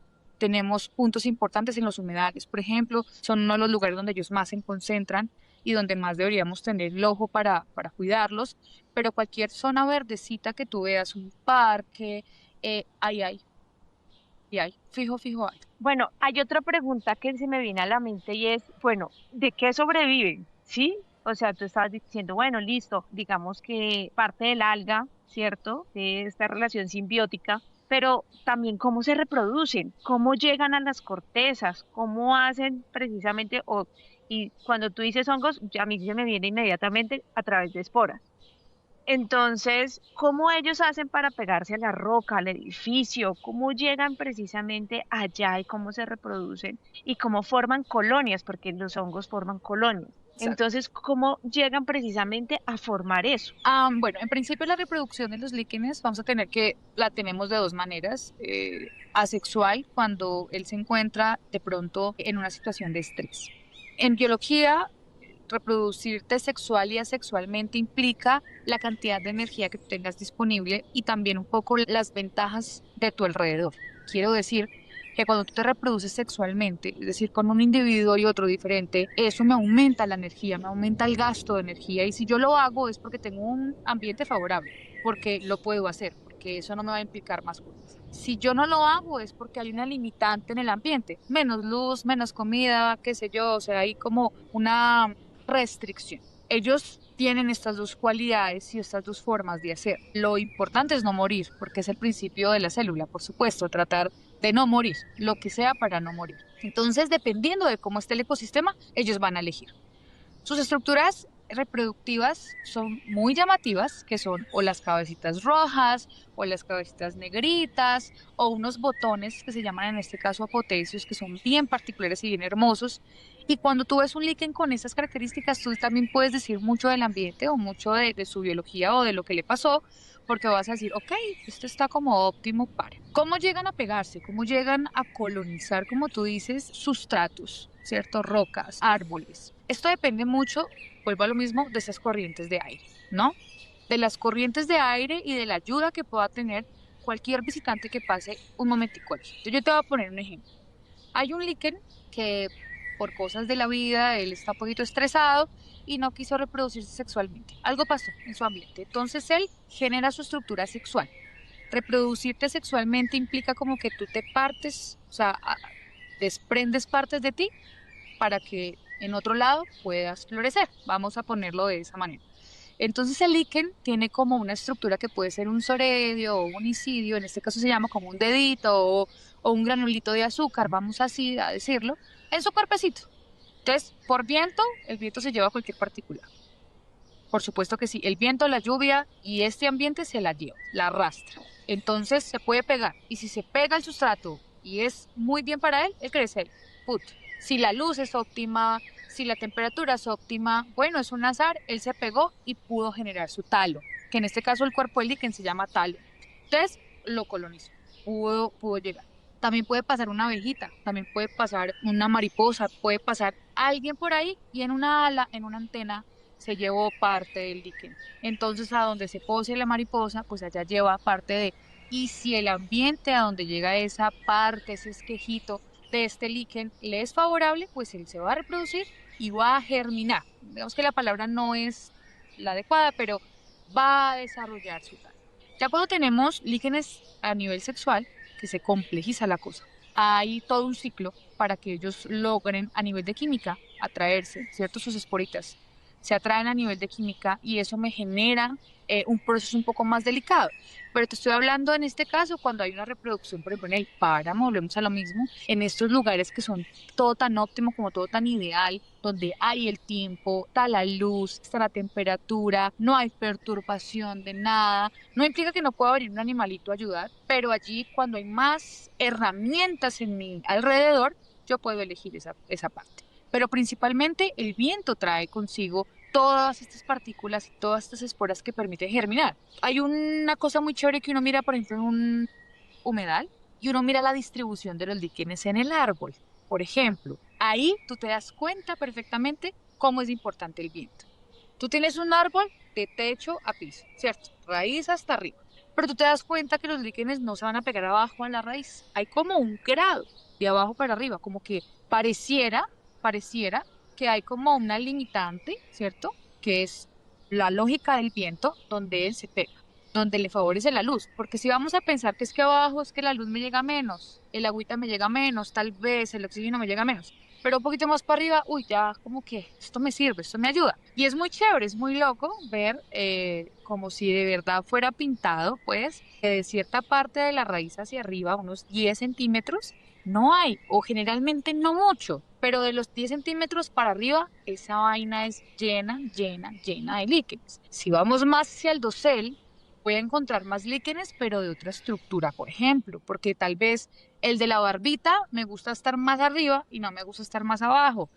puntos importantes en los humedales, por ejemplo, son uno de los lugares donde ellos más se concentran y donde más deberíamos tener el ojo para cuidarlos, pero cualquier zona verdecita que tú veas, un parque, ahí hay, fijo hay. Bueno, hay otra pregunta que se me viene a la mente y es, bueno, ¿de qué sobreviven? ¿Sí? O sea, tú estabas diciendo, bueno, listo, digamos que parte del alga, ¿cierto? De esta relación simbiótica, pero también cómo se reproducen, cómo llegan a las cortezas, cómo hacen precisamente, y cuando tú dices hongos, ya a mí se me viene inmediatamente a través de esporas. Entonces, ¿cómo ellos hacen para pegarse a la roca, al edificio? ¿Cómo llegan precisamente allá y cómo se reproducen? Y cómo forman colonias, porque los hongos forman colonias. Exacto. Entonces, ¿cómo llegan precisamente a formar eso? Bueno, en principio la reproducción de los líquenes la tenemos de dos maneras. Asexual, cuando él se encuentra de pronto en una situación de estrés. En biología, reproducirte sexual y asexualmente implica la cantidad de energía que tú tengas disponible y también un poco las ventajas de tu alrededor. Quiero decir que cuando tú te reproduces sexualmente, es decir, con un individuo y otro diferente, eso me aumenta la energía, me aumenta el gasto de energía y si yo lo hago es porque tengo un ambiente favorable, porque lo puedo hacer, porque eso no me va a implicar más cosas. Si yo no lo hago es porque hay una limitante en el ambiente, menos luz, menos comida, qué sé yo, o sea, hay como una restricción. Ellos tienen estas dos cualidades y estas dos formas de hacer. Lo importante es no morir, porque es el principio de la célula, por supuesto, tratar de no morir, lo que sea para no morir. Entonces, dependiendo de cómo esté el ecosistema, ellos van a elegir. Sus estructuras reproductivas son muy llamativas, que son o las cabecitas rojas, o las cabecitas negritas, o unos botones que se llaman en este caso apotecios, que son bien particulares y bien hermosos. Y cuando tú ves un líquen con esas características, tú también puedes decir mucho del ambiente o mucho de su biología o de lo que le pasó, porque vas a decir, ok, esto está como óptimo para. ¿Cómo llegan a pegarse? ¿Cómo llegan a colonizar, como tú dices, sustratos, ¿cierto? Rocas, árboles. Esto depende mucho, vuelvo a lo mismo, de esas corrientes de aire, ¿no? De las corrientes de aire y de la ayuda que pueda tener cualquier visitante que pase un momentico aquí. Entonces yo te voy a poner un ejemplo. Hay un líquen que por cosas de la vida él está un poquito estresado y no quiso reproducirse sexualmente. Algo pasó en su ambiente. Entonces él genera su estructura sexual. Reproducirte sexualmente implica como que tú te partes, o sea, desprendes partes de ti para que en otro lado puedas florecer. Vamos a ponerlo de esa manera. Entonces el líquen tiene como una estructura que puede ser un soredio o un isidio, en este caso se llama como un dedito o un granulito de azúcar, vamos así a decirlo, en su cuerpecito. Entonces, por viento, el viento se lleva cualquier partícula. Por supuesto que sí, el viento, la lluvia y este ambiente se la lleva, la arrastra. Entonces se puede pegar y si se pega el sustrato y es muy bien para él, él crece ahí. Put. Si la luz es óptima, si la temperatura es óptima, bueno, es un azar, él se pegó y pudo generar su talo, que en este caso el cuerpo del líquen se llama talo. Entonces lo colonizó, pudo llegar. También puede pasar una abejita, también puede pasar una mariposa, puede pasar alguien por ahí y en una ala, en una antena, se llevó parte del líquen. Entonces a donde se pose la mariposa, pues allá lleva parte de... Y si el ambiente a donde llega esa parte, ese esquejito de este líquen le es favorable, pues él se va a reproducir y va a germinar. Digamos que la palabra no es la adecuada, pero va a desarrollar su tal. Ya cuando tenemos líquenes a nivel sexual, que se complejiza la cosa, hay todo un ciclo para que ellos logren a nivel de química atraerse, ¿cierto? Sus esporitas se atraen a nivel de química y eso me genera un proceso un poco más delicado. Pero te estoy hablando en este caso cuando hay una reproducción, por ejemplo, en el páramo, volvemos a lo mismo, en estos lugares que son todo tan óptimo como todo tan ideal, donde hay el tiempo, está la luz, está la temperatura, no hay perturbación de nada, no implica que no pueda venir un animalito a ayudar, pero allí cuando hay más herramientas en mi alrededor, yo puedo elegir esa parte. Pero principalmente el viento trae consigo todas estas partículas y todas estas esporas que permiten germinar. Hay una cosa muy chévere que uno mira, por ejemplo, en un humedal y uno mira la distribución de los líquenes en el árbol. Por ejemplo, ahí tú te das cuenta perfectamente cómo es importante el viento. Tú tienes un árbol de techo a piso, ¿cierto? Raíz hasta arriba. Pero tú te das cuenta que los líquenes no se van a pegar abajo a la raíz. Hay como un grado de abajo para arriba, como que pareciera que hay como una limitante, ¿cierto? Que es la lógica del viento, donde él se pega, donde le favorece la luz. Porque si vamos a pensar que es que abajo es que la luz me llega menos, el agüita me llega menos, tal vez el oxígeno me llega menos. Pero un poquito más para arriba, uy, ya como que esto me sirve, esto me ayuda. Y es muy chévere, es muy loco ver como si de verdad fuera pintado, pues, que de cierta parte de la raíz hacia arriba, unos 10 centímetros, no hay, o generalmente no mucho, pero de los 10 centímetros para arriba, esa vaina es llena, llena, llena de líquenes. Si vamos más hacia el dosel, voy a encontrar más líquenes, pero de otra estructura, por ejemplo, porque tal vez el de la barbita me gusta estar más arriba y no me gusta estar más abajo,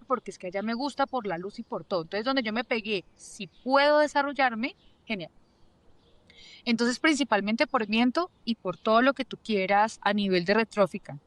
porque es que allá me gusta por la luz y por todo. Entonces, donde yo me pegué, si puedo desarrollarme, genial. Entonces, principalmente por viento y por todo lo que tú quieras a nivel de retrófica.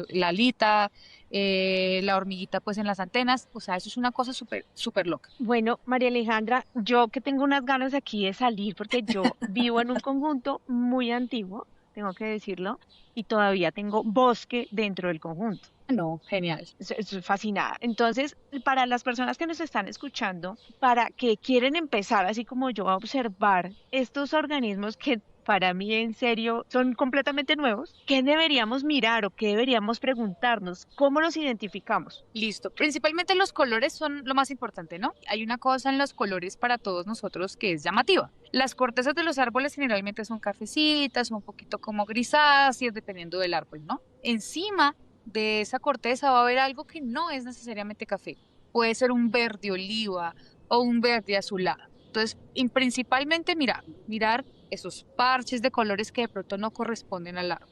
la alita, la hormiguita pues en las antenas, o sea, eso es una cosa súper, súper loca. Bueno, María Alejandra, yo que tengo unas ganas aquí de salir porque yo vivo en un conjunto muy antiguo, tengo que decirlo, y todavía tengo bosque dentro del conjunto. No, genial. Estoy fascinada. Entonces, para las personas que nos están escuchando, para que quieren empezar, así como yo, a observar estos organismos que para mí en serio son completamente nuevos, ¿qué deberíamos mirar o qué deberíamos preguntarnos? ¿Cómo los identificamos? Listo. Principalmente los colores son lo más importante, ¿no? Hay una cosa en los colores para todos nosotros que es llamativa. Las cortezas de los árboles generalmente son cafecitas, un poquito como grisáceas, dependiendo del árbol, ¿no? Encima de esa corteza va a haber algo que no es necesariamente café. Puede ser un verde oliva o un verde azulado. Entonces, principalmente mirar esos parches de colores que de pronto no corresponden al árbol.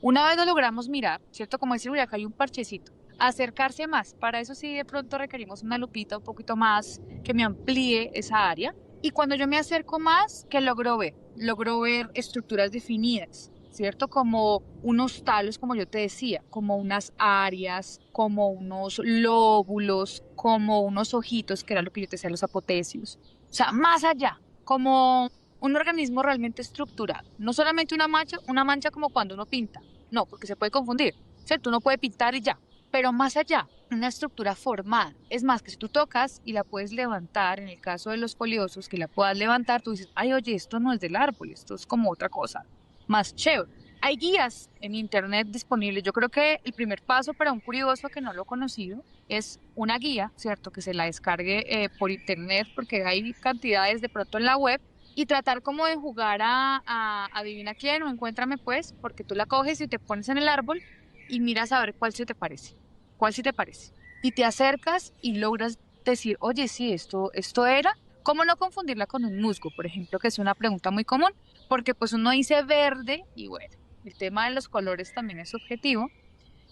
Una vez lo logramos mirar, ¿cierto? Como decir, uy, acá hay un parchecito. Acercarse más. Para eso sí de pronto requerimos una lupita un poquito más que me amplíe esa área. Y cuando yo me acerco más, ¿qué logro ver? Logro ver estructuras definidas, ¿cierto? Como unos talos, como yo te decía, como unas áreas, como unos lóbulos, como unos ojitos, que era lo que yo te decía, los apotecios. O sea, más allá, como un organismo realmente estructurado. No solamente una mancha como cuando uno pinta. No, porque se puede confundir, ¿cierto? Uno puede pintar y ya. Pero más allá, una estructura formada. Es más, que si tú tocas y la puedes levantar, en el caso de los foliosos, que la puedas levantar, tú dices, ay, oye, esto no es del árbol, esto es como otra cosa, más chévere. Hay guías en internet disponibles. Yo creo que el primer paso para un curioso que no lo ha conocido es una guía, ¿cierto? Que se la descargue por internet, porque hay cantidades de pronto en la web, y tratar como de jugar a adivina quién o encuéntrame pues, porque tú la coges y te pones en el árbol y miras a ver cuál se te parece, cuál sí te parece. Y te acercas y logras decir, oye, sí, esto era. ¿Cómo no confundirla con un musgo, por ejemplo, que es una pregunta muy común? Porque pues uno dice verde y bueno, el tema de los colores también es subjetivo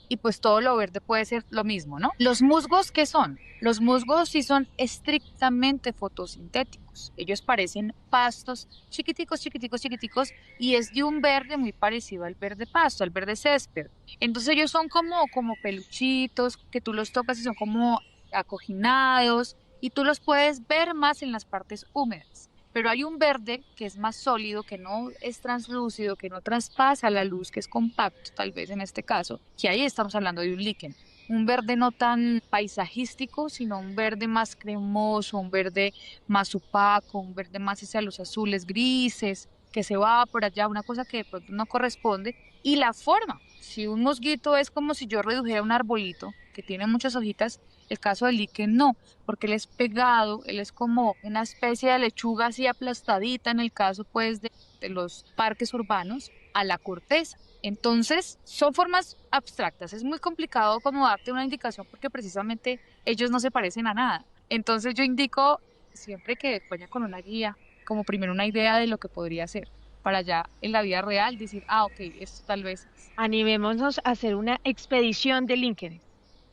y pues todo lo verde puede ser lo mismo, ¿no? ¿Los musgos qué son? Los musgos sí son estrictamente fotosintéticos. Ellos parecen pastos chiquiticos, chiquiticos, chiquiticos y es de un verde muy parecido al verde pasto, al verde césped. Entonces ellos son como peluchitos que tú los tocas y son como acoginados y tú los puedes ver más en las partes húmedas. Pero hay un verde que es más sólido, que no es translúcido, que no traspasa la luz, que es compacto, tal vez en este caso, que ahí estamos hablando de un líquen. Un verde no tan paisajístico, sino un verde más cremoso, un verde más opaco, un verde más hacia los azules, grises, que se va por allá, una cosa que de pronto no corresponde. Y la forma, si un mosquito es como si yo redujera un arbolito que tiene muchas hojitas, el caso del líquen no, porque él es pegado, él es como una especie de lechuga así aplastadita en el caso pues de los parques urbanos a la corteza. Entonces son formas abstractas, es muy complicado como darte una indicación porque precisamente ellos no se parecen a nada. Entonces yo indico siempre que vaya con una guía, como primero una idea de lo que podría ser, para ya en la vida real decir, ah, ok, esto tal vez es. Animémonos a hacer una expedición de LinkedIn.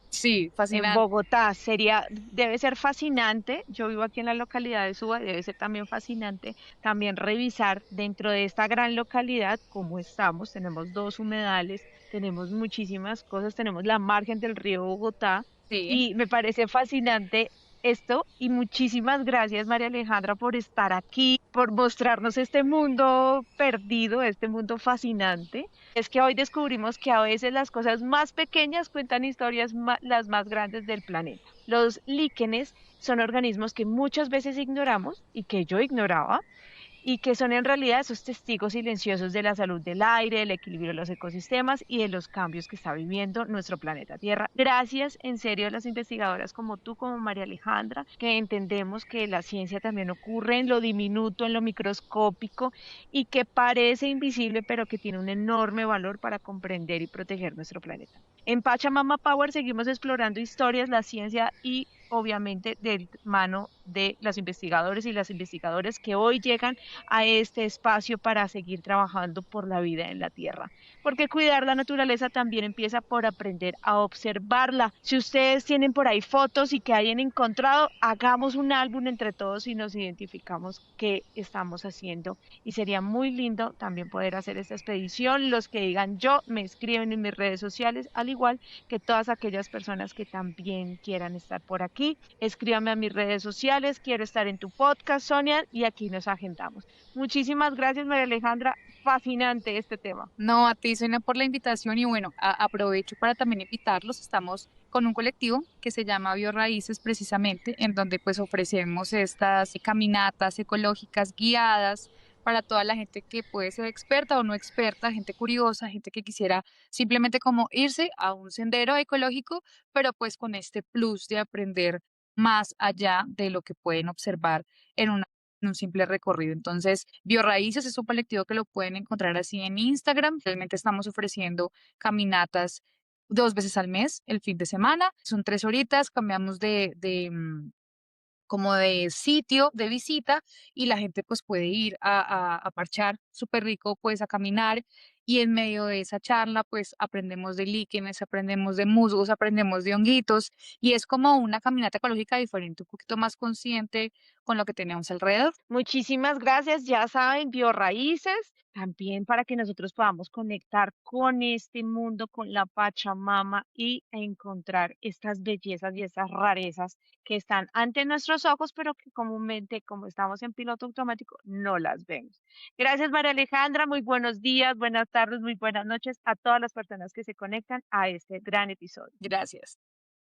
Sí, En fascinante. Bogotá debe ser fascinante. Yo vivo aquí en la localidad de Suba, debe ser también fascinante también revisar dentro de esta gran localidad cómo estamos. Tenemos dos humedales, tenemos muchísimas cosas, tenemos la margen del río Bogotá Sí. y me parece fascinante esto y muchísimas gracias María Alejandra por estar aquí, por mostrarnos este mundo perdido, este mundo fascinante. Es que hoy descubrimos que a veces las cosas más pequeñas cuentan historias las más grandes del planeta. Los líquenes son organismos que muchas veces ignoramos y que yo ignoraba y que son en realidad esos testigos silenciosos de la salud del aire, del equilibrio de los ecosistemas y de los cambios que está viviendo nuestro planeta Tierra. Gracias en serio a las investigadoras como tú, como María Alejandra, que entendemos que la ciencia también ocurre en lo diminuto, en lo microscópico y que parece invisible, pero que tiene un enorme valor para comprender y proteger nuestro planeta. En Pachamama Power seguimos explorando historias, la ciencia y obviamente del mano de los investigadores y las investigadoras que hoy llegan a este espacio para seguir trabajando por la vida en la Tierra. Porque cuidar la naturaleza también empieza por aprender a observarla. Si ustedes tienen por ahí fotos y que hayan encontrado, hagamos un álbum entre todos y nos identificamos qué estamos haciendo. Y sería muy lindo también poder hacer esta expedición. Los que digan yo me escriben en mis redes sociales, al igual que todas aquellas personas que también quieran estar por aquí. Escríbame a mis redes sociales, quiero estar en tu podcast, Sonia, y aquí nos agendamos. Muchísimas gracias, María Alejandra. Fascinante este tema. No, a ti, Sonia, por la invitación y bueno, aprovecho para también invitarlos. Estamos con un colectivo que se llama Biorraíces precisamente, en donde pues ofrecemos estas caminatas ecológicas guiadas para toda la gente que puede ser experta o no experta, gente curiosa, gente que quisiera simplemente como irse a un sendero ecológico, pero pues con este plus de aprender más allá de lo que pueden observar en en un simple recorrido. Entonces, Biorraíces es un colectivo que lo pueden encontrar así en Instagram. Realmente estamos ofreciendo caminatas 2 veces al mes, el fin de semana. Son 3 horitas, cambiamos como de sitio de visita y la gente pues puede ir a parchar súper rico, pues a caminar y en medio de esa charla pues aprendemos de líquenes, aprendemos de musgos, aprendemos de honguitos y es como una caminata ecológica diferente, un poquito más consciente con lo que tenemos alrededor. Muchísimas gracias. Ya saben, Biorraíces, también para que nosotros podamos conectar con este mundo, con la Pachamama y encontrar estas bellezas y estas rarezas que están ante nuestros ojos, pero que comúnmente, como estamos en piloto automático, no las vemos. Gracias, María Alejandra. Muy buenos días, buenas tardes, muy buenas noches a todas las personas que se conectan a este gran episodio. Gracias.